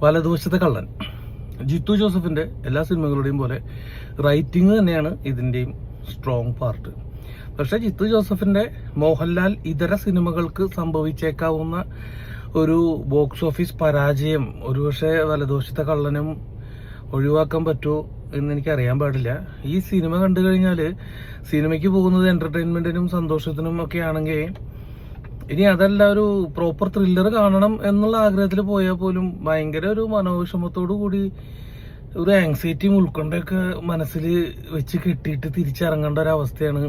വലതുവശത്തെ കള്ളൻ. ജിത്തു ജോസഫിന്റെ എല്ലാ സിനിമകളുടെയും പോലെ റൈറ്റിംഗ് തന്നെയാണ് ഇതിന്റെയും സ്ട്രോങ് പാർട്ട്. പക്ഷെ ജിത്തു ജോസഫിന്റെ മോഹൻലാൽ ഇതര സിനിമകൾക്ക് സംഭവിച്ചേക്കാവുന്ന ഒരു ബോക്സ് ഓഫീസ് പരാജയം ഒരുപക്ഷെ വലതുവശത്തെ കള്ളനും ഒഴിവാക്കാൻ പറ്റുമോ എന്ന് എനിക്ക് അറിയാൻ പാടില്ല. ഈ സിനിമ കണ്ടു കഴിഞ്ഞാൽ സിനിമയ്ക്ക് പോകുന്നത് എന്റർടൈൻമെന്റിനും സന്തോഷത്തിനും ഒക്കെ ആണെങ്കിൽ, ഇനി അതല്ല ഒരു പ്രോപ്പർ ത്രില്ലർ കാണണം എന്നുള്ള ആഗ്രഹത്തിൽ പോയാൽ പോലും ഭയങ്കര ഒരു മനോവിഷമത്തോടു കൂടി ഒരു ആങ്സൈറ്റിയും ഉൾക്കൊണ്ടൊക്കെ മനസ്സിൽ വെച്ച് കെട്ടിയിട്ട് തിരിച്ചിറങ്ങേണ്ട ഒരു അവസ്ഥയാണ്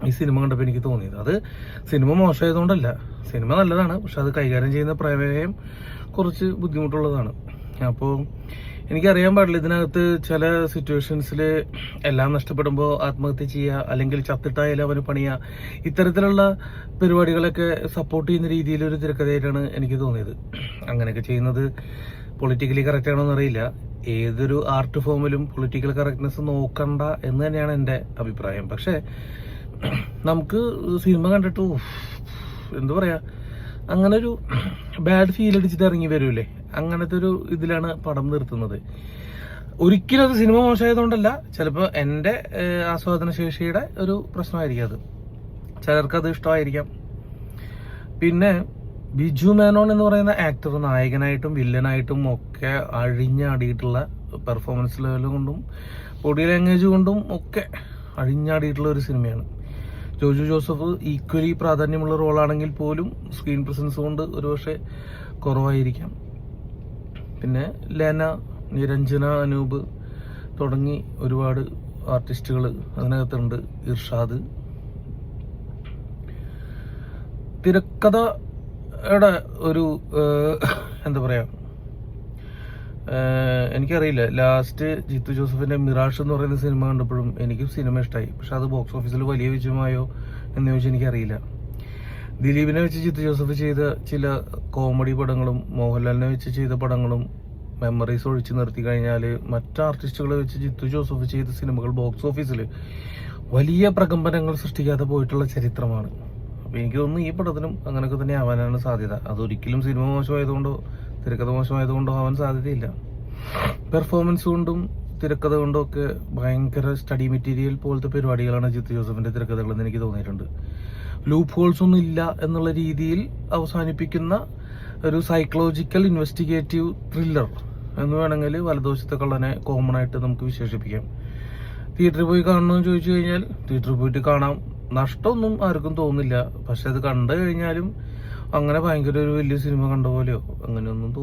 ഈ സിനിമ കണ്ടപ്പോൾ എനിക്ക് തോന്നിയത്. അത് സിനിമ മോശമായതുകൊണ്ടല്ല, സിനിമ നല്ലതാണ്, പക്ഷെ അത് കൈകാര്യം ചെയ്യുന്ന പ്രമേയം കുറച്ച് ബുദ്ധിമുട്ടുള്ളതാണ്. അപ്പോൾ എനിക്കറിയാൻ പാടില്ല, ഇതിനകത്ത് ചില സിറ്റുവേഷൻസിൽ എല്ലാം നഷ്ടപ്പെടുമ്പോൾ ആത്മഹത്യ ചെയ്യുക, അല്ലെങ്കിൽ ചത്തിട്ടായാലും അവന് പണിയുക, ഇത്തരത്തിലുള്ള പരിപാടികളൊക്കെ സപ്പോർട്ട് ചെയ്യുന്ന രീതിയിലൊരു തിരക്കഥയായിട്ടാണ് എനിക്ക് തോന്നിയത്. അങ്ങനെയൊക്കെ ചെയ്യുന്നത് പൊളിറ്റിക്കലി കറക്റ്റ് ആണോ എന്നറിയില്ല. ഏതൊരു ആർട്ട് ഫോമിലും പൊളിറ്റിക്കൽ കറക്റ്റ്നെസ് നോക്കണ്ട എന്ന് തന്നെയാണ് എൻ്റെ അഭിപ്രായം. പക്ഷേ നമുക്ക് സിനിമ കണ്ടിട്ട് എന്താ പറയാ, അങ്ങനെ ഒരു ബാഡ് ഫീൽ അടിച്ചിട്ട് ഇറങ്ങി വരൂലേ, അങ്ങനത്തെ ഒരു ഇതിലാണ് പടം നിർത്തുന്നത്. ഒരിക്കലും അത് സിനിമ മോശമായതുകൊണ്ടല്ല, ചിലപ്പോൾ എൻ്റെ ആസ്വാദന ശേഷിയുടെ ഒരു പ്രശ്നമായിരിക്കും അത്. ചിലർക്കത് ഇഷ്ടമായിരിക്കാം. പിന്നെ ബിജു മേനോൻ എന്ന് പറയുന്ന ആക്ടർ നായകനായിട്ടും വില്ലനായിട്ടും ഒക്കെ അഴിഞ്ഞാടിയിട്ടുള്ള പെർഫോമൻസ് ലെവൽ കൊണ്ടും ബോഡി ലാംഗ്വേജ് കൊണ്ടും ഒക്കെ അഴിഞ്ഞാടിയിട്ടുള്ള ഒരു സിനിമയാണ്. ജോജു ജോസഫ് ഈക്വലി പ്രാധാന്യമുള്ള റോളാണെങ്കിൽ പോലും സ്ക്രീൻ പ്രസൻസ് കൊണ്ട് ഒരുപക്ഷെ കുറവായിരിക്കാം. പിന്നെ ലെന, നിരഞ്ജന, അനൂപ് തുടങ്ങി ഒരുപാട് ആർട്ടിസ്റ്റുകൾ അതിനകത്തുണ്ട്. ഇർഷാദ്. തിരക്കഥയുടെ ഒരു എന്താ പറയാ, എനിക്കറിയില്ല, ലാസ്റ്റ് ജിത്തു ജോസഫിന്റെ മിറാഷ് എന്ന് പറയുന്ന സിനിമ കണ്ടപ്പോഴും എനിക്ക് സിനിമ ഇഷ്ടമായി. പക്ഷെ അത് ബോക്സ് ഓഫീസിൽ വലിയ വിജയമായോ എന്ന് ചോദിച്ചാൽ എനിക്കറിയില്ല. ദിലീപിനെ വെച്ച് ജിത്തു ജോസഫ് ചെയ്ത ചില കോമഡി പടങ്ങളും മോഹൻലാലിനെ വെച്ച് ചെയ്ത പടങ്ങളും മെമ്മറീസ് ഒഴിച്ചു നിർത്തി കഴിഞ്ഞാൽ മറ്റ് ആർട്ടിസ്റ്റുകളെ വെച്ച് ജിത്തു ജോസഫ് ചെയ്ത സിനിമകൾ ബോക്സ് ഓഫീസിൽ വലിയ പ്രകമ്പനങ്ങൾ സൃഷ്ടിക്കാതെ പോയിട്ടുള്ള ചരിത്രമാണ്. അപ്പോൾ എനിക്ക് തോന്നുന്നു ഈ പടത്തിനും അങ്ങനെയൊക്കെ തന്നെ ആവാനാണ് സാധ്യത. അതൊരിക്കലും സിനിമ മോശമായതുകൊണ്ടോ തിരക്കഥ മോശമായതുകൊണ്ടോ ആവാൻ സാധ്യതയില്ല. പെർഫോമൻസ് കൊണ്ടും തിരക്കഥ കൊണ്ടും ഒക്കെ ഭയങ്കര സ്റ്റഡി മെറ്റീരിയൽ പോലത്തെ പരിപാടികളാണ് ജിത്തു ജോസഫിന്റെ തിരക്കഥകളെന്ന് എനിക്ക് തോന്നിയിട്ടുണ്ട്. ലൂപ്പ് ഹോൾസ് ഒന്നും ഇല്ല എന്നുള്ള രീതിയിൽ അവസാനിപ്പിക്കുന്ന ഒരു സൈക്കോളജിക്കൽ ഇൻവെസ്റ്റിഗേറ്റീവ് ത്രില്ലർ എന്ന് വേണമെങ്കിൽ വലതുവശത്തെ കള്ളനെ കോമൺ ആയിട്ട് നമുക്ക് വിശേഷിപ്പിക്കാം. തിയേറ്ററിൽ പോയി കാണണമെന്ന് ചോദിച്ചു കഴിഞ്ഞാൽ തിയേറ്ററിൽ പോയിട്ട് കാണാം, നഷ്ടമൊന്നും ആർക്കും തോന്നില്ല. പക്ഷെ അത് കണ്ടു കഴിഞ്ഞാലും അങ്ങനെ ഭയങ്കര ഒരു വലിയ സിനിമ കണ്ട പോലെയോ അങ്ങനെയൊന്നും തോന്നുന്നു.